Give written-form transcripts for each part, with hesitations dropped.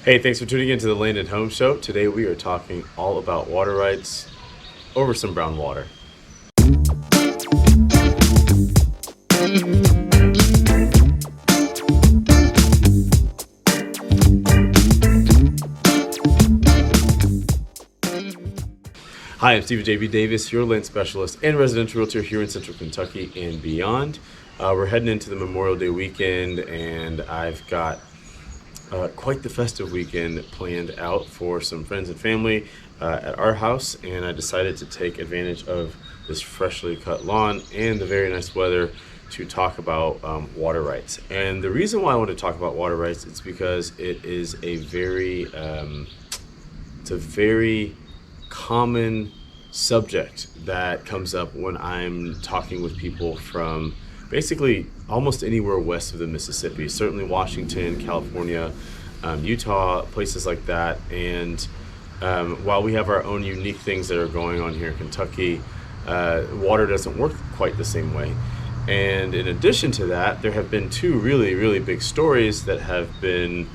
Hey, thanks for tuning in to the Land and Home Show. Today we are talking all about water rights over some brown water. Hi, I'm Stephen J.B. Davis, your land specialist and residential realtor here in Central Kentucky and beyond. We're heading into the Memorial Day weekend, and I've got quite the festive weekend planned out for some friends and family at our house, and I decided to take advantage of this freshly cut lawn and the very nice weather to talk about water rights. And the reason why I want to talk about water rights is because it is a very common subject that comes up when I'm talking with people from basically almost anywhere west of the Mississippi, certainly Washington, California, Utah, places like that. And while we have our own unique things that are going on here in Kentucky, water doesn't work quite the same way. And in addition to that, there have been two really big stories that have been,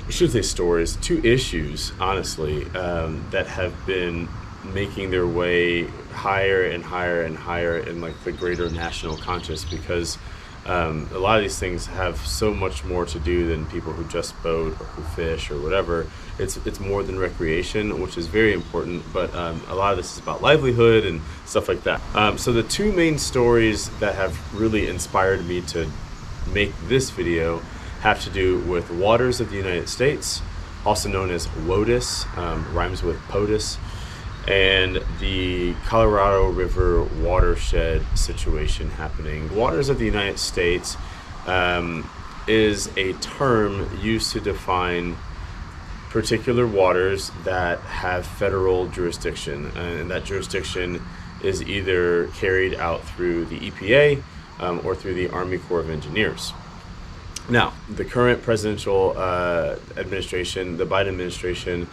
I should say stories, two issues, honestly, that have been making their way higher and higher and higher in like the greater national conscious, because a lot of these things have so much more to do than people who just boat or who fish or whatever. It's more than recreation, which is very important, but a lot of this is about livelihood and stuff like that. So the two main stories that have really inspired me to make this video have to do with waters of the United States, also known as WOTUS, rhymes with POTUS, and the Colorado River watershed situation happening. Waters of the United States is a term used to define particular waters that have federal jurisdiction, and that jurisdiction is either carried out through the EPA or through the Army Corps of Engineers. Now, the current presidential administration, the Biden administration,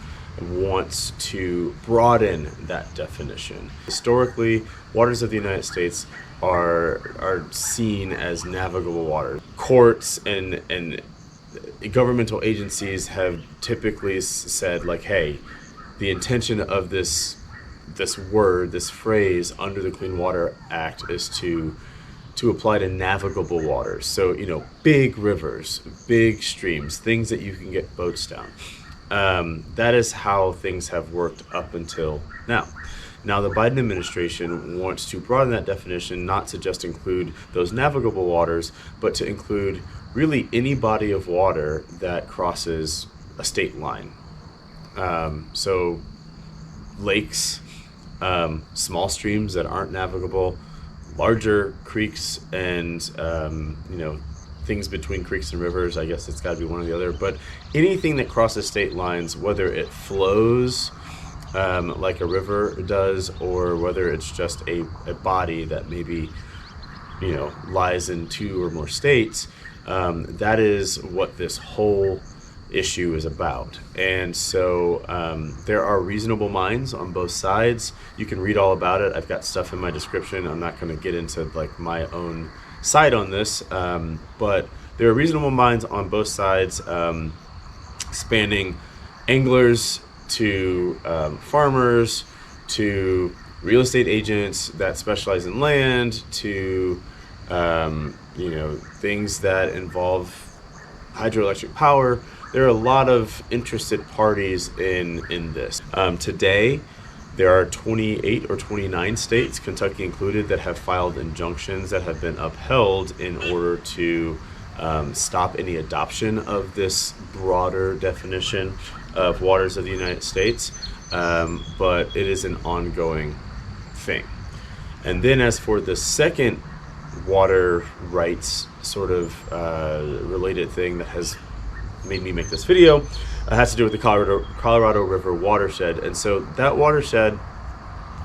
wants to broaden that definition. Historically, waters of the United States are seen as navigable water. Courts and governmental agencies have typically said, like, hey, the intention of this phrase under the Clean Water Act is to apply to navigable waters. So, big rivers, big streams, things that you can get boats down. That is how things have worked up until now. Now, the Biden administration wants to broaden that definition, not to just include those navigable waters, but to include really any body of water that crosses a state line. So lakes, small streams that aren't navigable, larger creeks, and things between creeks and rivers. I guess it's got to be one or the other, but anything that crosses state lines, whether it flows like a river does, or whether it's just a body that maybe lies in two or more states, that is what this whole issue is about. And so there are reasonable minds on both sides. You can read all about it. I've got stuff in my description. I'm not going to get into like my own side on this, but there are reasonable minds on both sides, spanning anglers to farmers to real estate agents that specialize in land to things that involve hydroelectric power. There are a lot of interested parties in this. Today, there are 28 or 29 states, Kentucky included, that have filed injunctions that have been upheld in order to stop any adoption of this broader definition of waters of the United States, but it is an ongoing thing. And then as for the second water rights sort of related thing that has made me make this video, has to do with the Colorado River watershed. And so that watershed,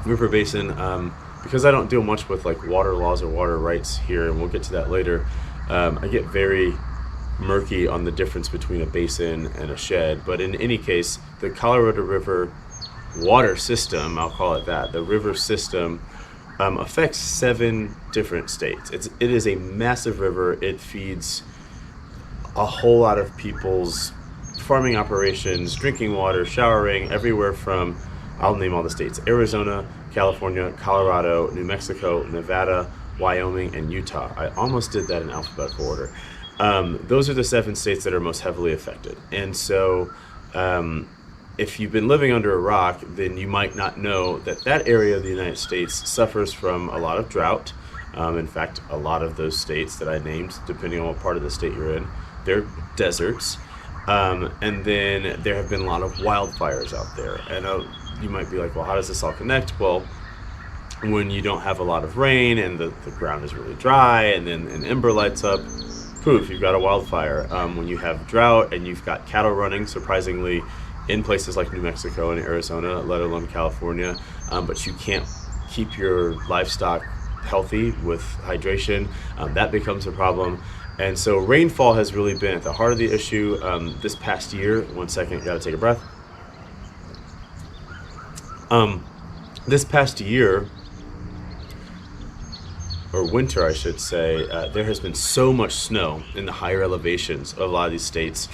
river basin, because I don't deal much with like water laws or water rights here, and we'll get to that later, I get very murky on the difference between a basin and a shed. But in any case, the Colorado River water system, I'll call it that, the river system, affects 7 different states. It is a massive river. It feeds a whole lot of people's farming operations, drinking water, showering, everywhere from, I'll name all the states: Arizona, California, Colorado, New Mexico, Nevada, Wyoming, and Utah. I almost did that in alphabetical order. Those are the 7 states that are most heavily affected. And so if you've been living under a rock, then you might not know that that area of the United States suffers from a lot of drought. In fact, a lot of those states that I named, depending on what part of the state you're in, they're deserts. And then there have been a lot of wildfires out there. And you might be like, well, how does this all connect? Well, when you don't have a lot of rain and the ground is really dry and then an ember lights up, poof, you've got a wildfire. When you have drought and you've got cattle running, surprisingly, in places like New Mexico and Arizona, let alone California, but you can't keep your livestock healthy with hydration, that becomes a problem. And so rainfall has really been at the heart of the issue this past year. One second, gotta take a breath. This past year, or winter I should say, there has been so much snow in the higher elevations of a lot of these states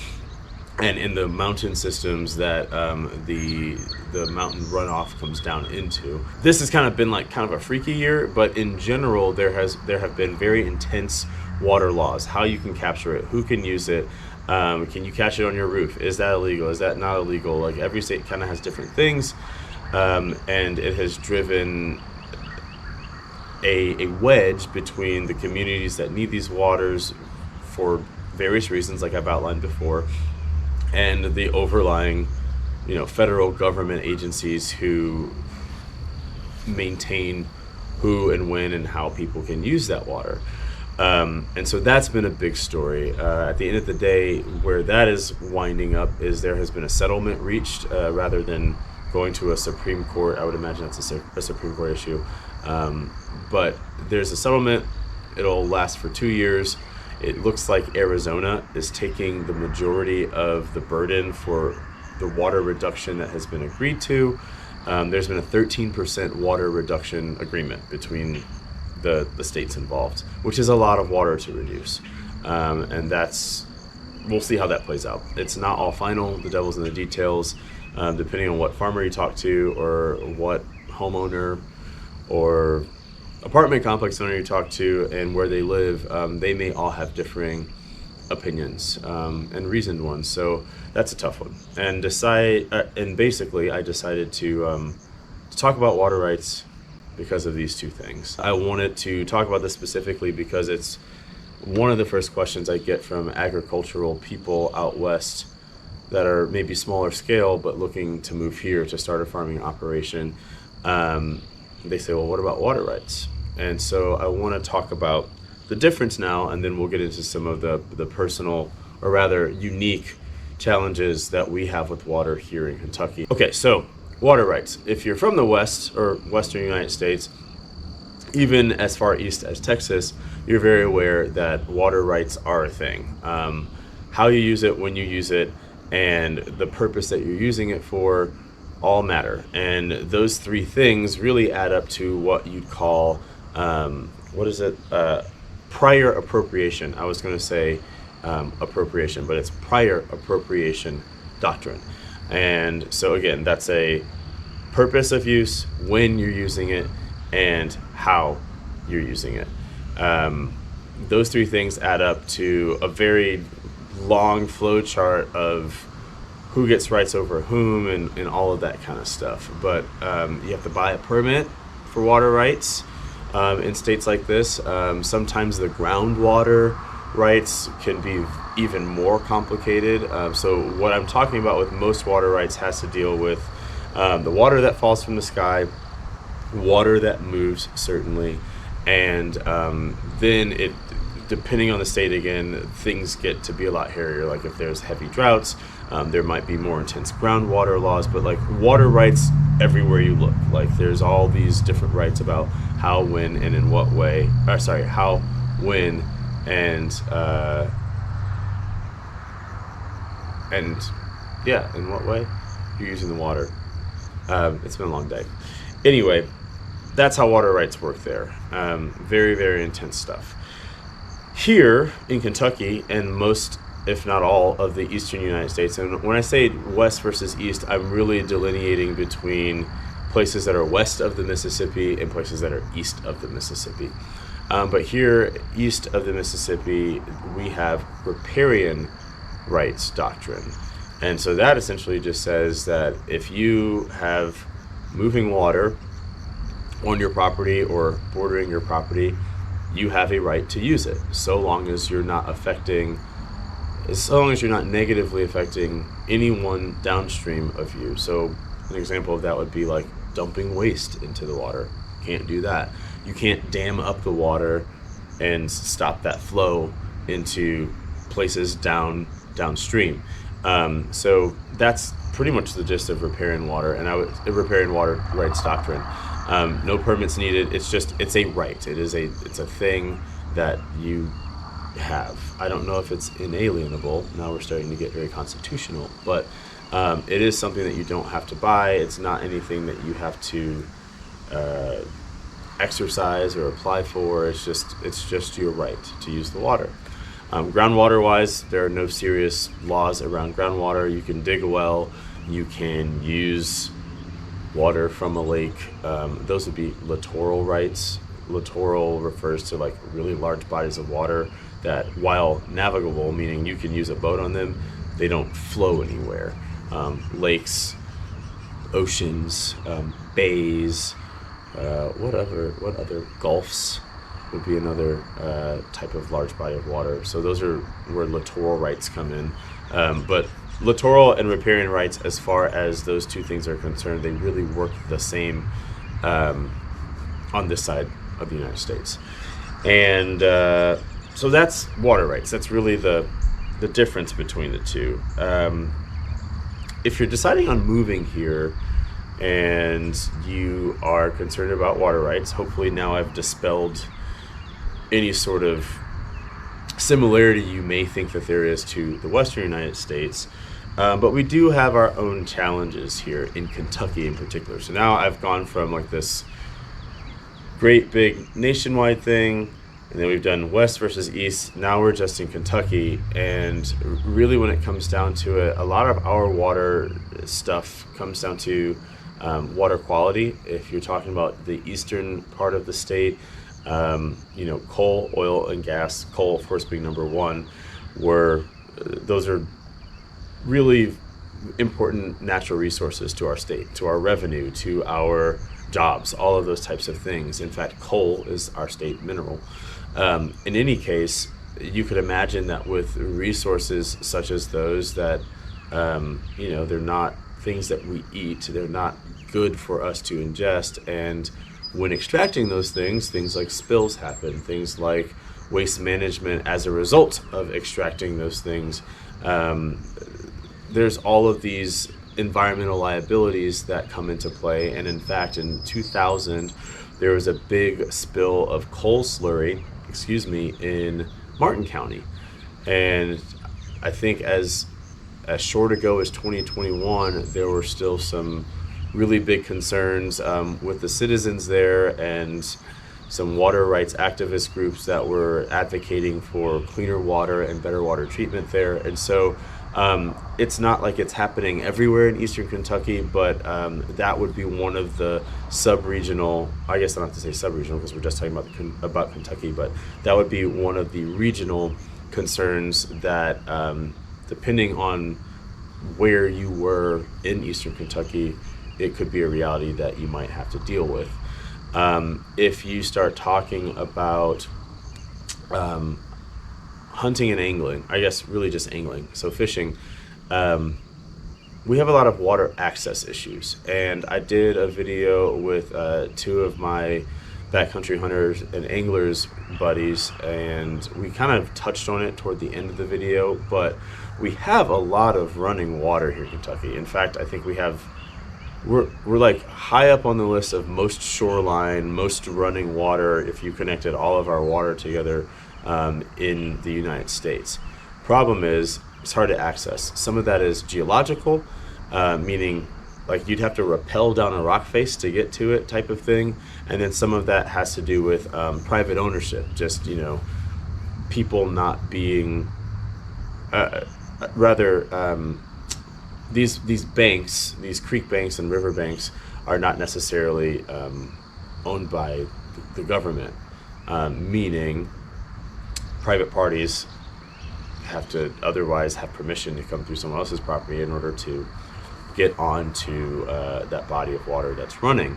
and in the mountain systems that the mountain runoff comes down into. This has kind of been like kind of a freaky year, but in general there have been very intense water laws, how you can capture it, who can use it, can you catch it on your roof, is that illegal, is that not illegal? Like every state kind of has different things, and it has driven a wedge between the communities that need these waters for various reasons, like I've outlined before, and the overlying, federal government agencies who maintain who and when and how people can use that water. And so that's been a big story. At the end of the day, where that is winding up is there has been a settlement reached rather than going to a Supreme Court. I would imagine that's a Supreme Court issue. But there's a settlement. It'll last for 2 years. It looks like Arizona is taking the majority of the burden for the water reduction that has been agreed to. There's been a 13% water reduction agreement between the states involved, which is a lot of water to reduce. And we'll see how that plays out. It's not all final. The devil's in the details. Depending on what farmer you talk to or what homeowner or apartment complex owner you talk to and where they live, they may all have differing opinions and reasoned ones. So that's a tough one. And basically I decided to talk about water rights because of these 2 things. I wanted to talk about this specifically because it's one of the first questions I get from agricultural people out west that are maybe smaller scale but looking to move here to start a farming operation. They say, well, what about water rights? And so I want to talk about the difference now, and then we'll get into some of the personal, or rather unique, challenges that we have with water here in Kentucky. Okay, so water rights. If you're from the West or Western United States, even as far east as Texas, you're very aware that water rights are a thing. How you use it, when you use it, and the purpose that you're using it for all matter. And those 3 things really add up to what you'd call, prior appropriation. I was going to say appropriation, but it's prior appropriation doctrine. And so again, that's a purpose of use, when you're using it, and how you're using it. Those 3 things add up to a very long flow chart of who gets rights over whom and all of that kind of stuff. But you have to buy a permit for water rights in states like this. Sometimes the groundwater rights can be even more complicated. So what I'm talking about with most water rights has to deal with the water that falls from the sky, water that moves certainly, and then it, depending on the state again, things get to be a lot hairier. Like if there's heavy droughts, there might be more intense groundwater laws, but like water rights everywhere you look. Like there's all these different rights about how, when, and in what way. How, when, and in what way you're using the water. It's been a long day. Anyway, that's how water rights work there. Very, very intense stuff. Here in Kentucky and most if not all, of the eastern United States. And when I say west versus east, I'm really delineating between places that are west of the Mississippi and places that are east of the Mississippi. But here, east of the Mississippi, we have riparian rights doctrine. And so that essentially just says that if you have moving water on your property or bordering your property, you have a right to use it, so long as you're not negatively affecting anyone downstream of you. So an example of that would be like dumping waste into the water. Can't do that. You can't dam up the water and stop that flow into places downstream. So that's pretty much the gist of riparian water riparian water rights doctrine. No permits needed. It's a right. It's a thing that you have. I don't know if it's inalienable. Now we're starting to get very constitutional, but it is something that you don't have to buy. It's not anything that you have to exercise or apply for. It's just your right to use the water. Groundwater wise, there are no serious laws around groundwater. You can dig a well, you can use water from a lake. Those would be littoral rights. Littoral refers to like really large bodies of water that, while navigable, meaning you can use a boat on them, they don't flow anywhere. Lakes, oceans, bays, what other gulfs would be another type of large body of water. So those are where littoral rights come in. But littoral and riparian rights, as far as those two things are concerned, they really work the same on this side of the United States. And so that's water rights. That's really the difference between the two. If you're deciding on moving here and you are concerned about water rights, hopefully now I've dispelled any sort of similarity you may think that there is to the western United States. But we do have our own challenges here in Kentucky in particular. So now I've gone from like this great big nationwide thing, and then we've done west versus east. Now we're just in Kentucky, and really when it comes down to it, a lot of our water stuff comes down to water quality. If you're talking about the eastern part of the state, coal, oil, and gas, coal of course being number one, those are really important natural resources to our state, to our revenue, to our jobs, all of those types of things. In fact, coal is our state mineral. In any case, you could imagine that with resources such as those that, they're not things that we eat, they're not good for us to ingest. And when extracting those things like spills happen, things like waste management as a result of extracting those things. There's all of these environmental liabilities that come into play. And in fact, in 2000, there was a big spill of coal slurry, in Martin County. And I think as short ago as 2021, there were still some really big concerns with the citizens there and some water rights activist groups that were advocating for cleaner water and better water treatment there. And so it's not like it's happening everywhere in eastern Kentucky, but that would be one of the sub-regional, I guess I don't have to say sub-regional because we're just talking about Kentucky, but that would be one of the regional concerns that depending on where you were in eastern Kentucky, it could be a reality that you might have to deal with. If you start talking about hunting and angling, I guess really just angling, so fishing, we have a lot of water access issues. And I did a video with two of my backcountry hunters and anglers buddies, and we kind of touched on it toward the end of the video, but we have a lot of running water here in Kentucky. In fact, I think we're like high up on the list of most shoreline, most running water if you connected all of our water together in the United States. Problem is, it's hard to access. Some of that is geological, meaning like you'd have to rappel down a rock face to get to it type of thing. And then some of that has to do with private ownership, just, people not being rather, these banks, these creek banks and river banks, are not necessarily owned by the government, meaning private parties have to otherwise have permission to come through someone else's property in order to get onto that body of water that's running.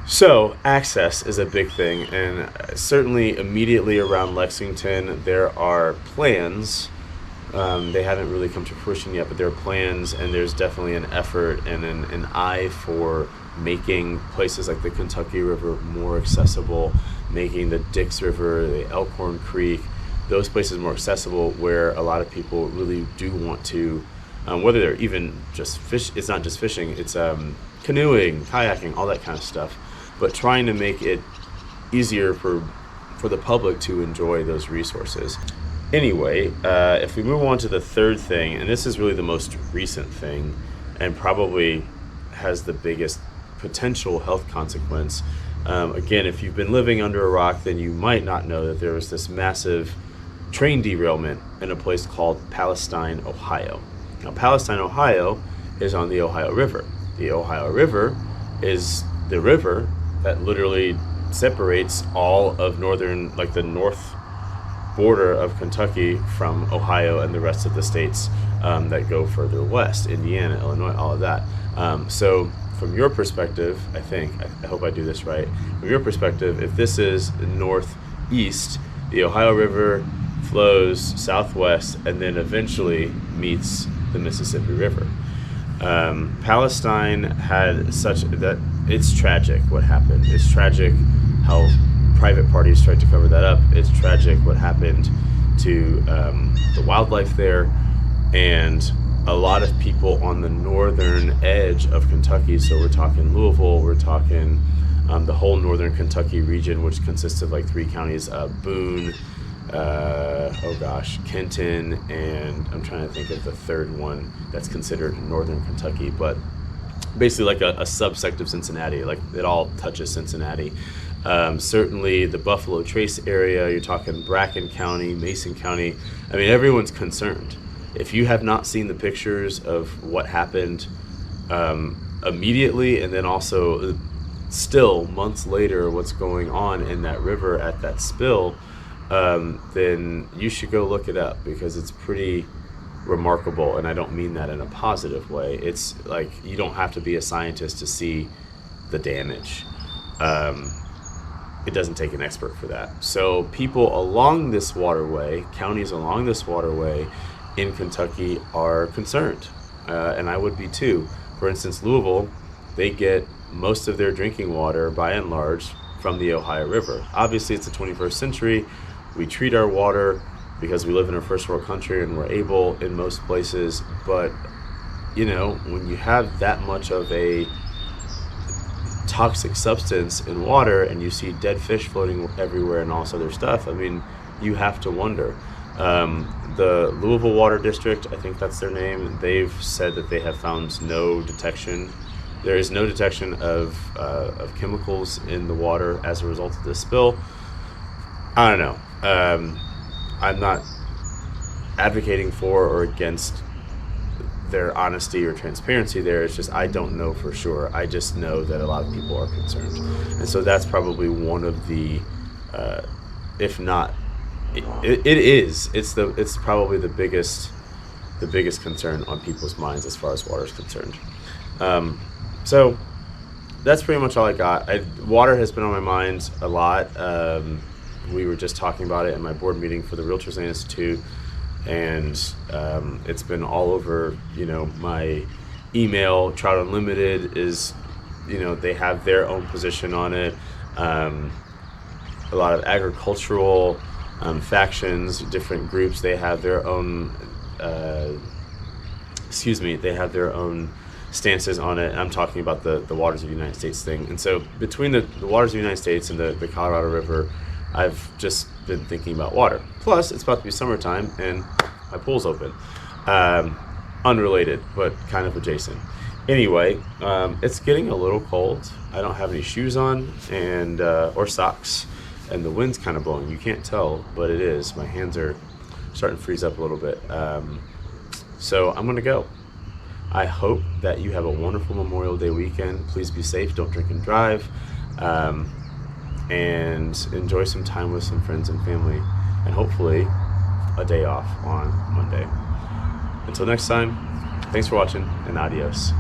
So access is a big thing, and certainly immediately around Lexington there are plans. They haven't really come to fruition yet, but there are plans, and there's definitely an effort and an eye for making places like the Kentucky River more accessible, making the Dix River, the Elkhorn Creek, those places more accessible, where a lot of people really do want to, whether they're even just fish, it's not just fishing, it's canoeing, kayaking, all that kind of stuff, but trying to make it easier for the public to enjoy those resources. Anyway, if we move on to the third thing, and this is really the most recent thing and probably has the biggest potential health consequence. Again, if you've been living under a rock, then you might not know that there was this massive train derailment in a place called Palestine, Ohio. Now, Palestine, Ohio is on the Ohio River. The Ohio River is the river that literally separates all of northern, like the north border of Kentucky from Ohio and the rest of the states that go further west, Indiana, Illinois, all of that. So from your perspective, I hope I do this right, from your perspective, if this is northeast, the Ohio River flows southwest and then eventually meets the Mississippi River. Palestine had such that it's tragic what happened. It's tragic how private parties tried to cover that up. It's tragic what happened to the wildlife there, and a lot of people on the northern edge of Kentucky. So we're talking Louisville, we're talking the whole northern Kentucky region, which consists of like 3 counties, Boone, Kenton, and I'm trying to think of the third one that's considered northern Kentucky, but basically like a subsect of Cincinnati, like it all touches Cincinnati. Certainly the Buffalo Trace area, you're talking Bracken County, Mason County. I mean, everyone's concerned. If you have not seen the pictures of what happened immediately, and then also still months later what's going on in that river at that spill, then you should go look it up, because it's pretty remarkable, and I don't mean that in a positive way. It's like you don't have to be a scientist to see the damage. It doesn't take an expert for that. So people along this waterway, counties along this waterway in Kentucky are concerned, and I would be too. For instance, Louisville, they get most of their drinking water by and large from the Ohio River. Obviously, it's the 21st century. We treat our water because we live in a first world country and we're able in most places, but you know, when you have that much of a toxic substance in water and you see dead fish floating everywhere and all this other stuff, I mean, you have to wonder. The Louisville Water District, I think that's their name, they've said that they have found no detection. There is no detection of chemicals in the water as a result of this spill. I don't know. I'm not advocating for or against their honesty or transparency there. It's just I don't know for sure. I just know that a lot of people are concerned, and so that's probably one of the, if not, it is. It's probably the biggest concern on people's minds as far as water is concerned. So that's pretty much all I got. Water has been on my mind a lot. We were just talking about it in my board meeting for the Realtors Institute, and it's been all over, you know, my email. Trout Unlimited is, you know, they have their own position on it. A lot of agricultural factions, different groups, they have their own, they have their own stances on it. I'm talking about the Waters of the United States thing. And so between the Waters of the United States and the Colorado River, I've just been thinking about water. Plus, it's about to be summertime and my pool's open. Unrelated, but kind of adjacent. Anyway, it's getting a little cold. I don't have any shoes on or socks, and the wind's kind of blowing. You can't tell, but it is. My hands are starting to freeze up a little bit. So I'm going to go. I hope that you have a wonderful Memorial Day weekend. Please be safe. Don't drink and drive. And enjoy some time with some friends and family. And hopefully a day off on Monday. Until next time, thanks for watching and adios.